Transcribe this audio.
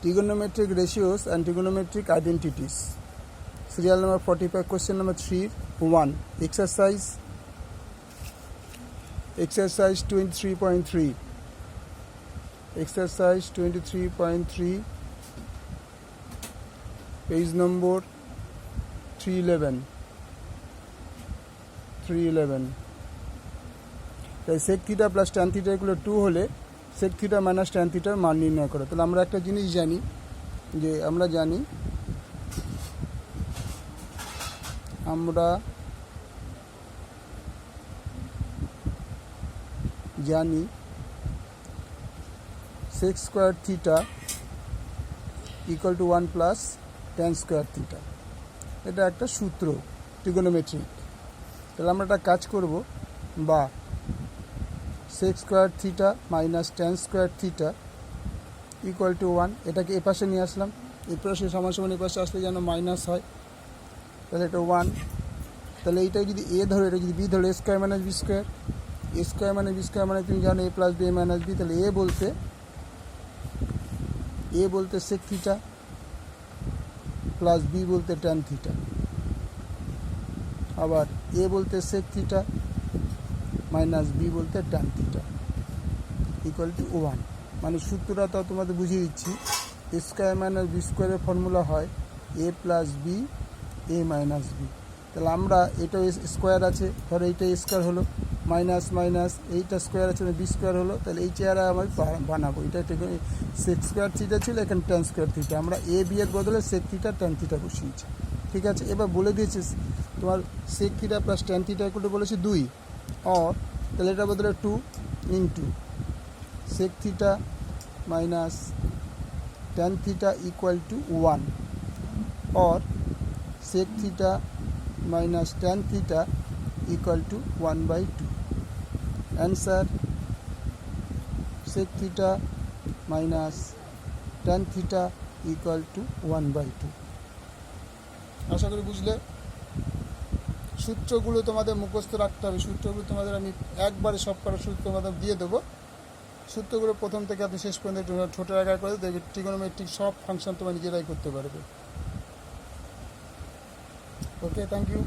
Trigonometric ratios and trigonometric identities. Serial number 45, question number 3.1. Exercise 23.3. Exercise 23.3, page number 311. তাই sec theta plus tan theta equal 2 হলে sec theta minus tan থিটার মান নির্ণয় করো। তাহলে আমরা একটা জিনিস জানি, যে আমরা জানি sec square theta equal to 1 plus tan square theta. এটা একটা সূত্র ট্রিগোনোমেট্রিক। তাহলে আমরা একটা কাজ করব, বা sec square theta minus tan square theta equal to 1, এটাকে এপাশে নিয়ে আসলাম। এপাশে সমান সমান এপাশে আসলে যেন মাইনাস হয়, তাহলে এটা 1। তাহলে এইটাই যদি এ ধরো, এটা যদি বি ধরো, এ স্কোয়ার মাইনাস বি স্কোয়ার, এ স্কোয়ার মানে বি স্কোয়ার মানে তুমি জানো এ প্লাস বি মাইনাস বি। তাহলে এ বলতে sec থিটা প্লাস বি বলতে tan থিটা, আবার এ বলতে sec থিটা মাইনাস বি বলতে tan থিটা ইকুয়াল টু 1। মানে সূত্রটা তো তোমাদের বুঝিয়ে দিচ্ছি। এ স্কোয়ার মাইনাস বি স্কোয়ারের ফর্মুলা হয় এ plus B A minus B. তাহলে আমরা এটা স্কোয়ার আছে, ধরো এইটা স্কোয়ার হলো, মাইনাস মাইনাস এইটা স্কোয়ার আছে বি স্কোয়ার হলো। তাহলে এই চেয়ারা আমি বানাবো, এটা sec স্কোয়ার থিটা ছিল, এখানে tan স্কোয়ার থিটা। আমরা এ বি এর বদলে sec থিটা tan থিটা বসিয়েছি। ঠিক আছে, এবার বলে দিয়েছি তোমার sec theta plus tan theta equal to বলেছি 2, और তাহলে এটা বদলে 2 into sec theta minus tan theta equal to 1, और sec theta minus tan theta equal to 1/2। Answer sec theta minus tan theta equal to 1/2। আশা করি বুঝলে। সূত্রগুলো তোমাদের মুখস্থ রাখতে হবে। সূত্রগুলো তোমাদের আমি একবারে সব করার সূত্র তোমাদের দিয়ে দেবো। সূত্রগুলো প্রথম থেকে আপনি শেষ পর্যন্ত ছোট আকার করে দেখবে, ট্রিগোনোমেট্রিক সব ফাংশন তোমরা নিজেরাই করতে পারবে। ওকে, থ্যাংক ইউ।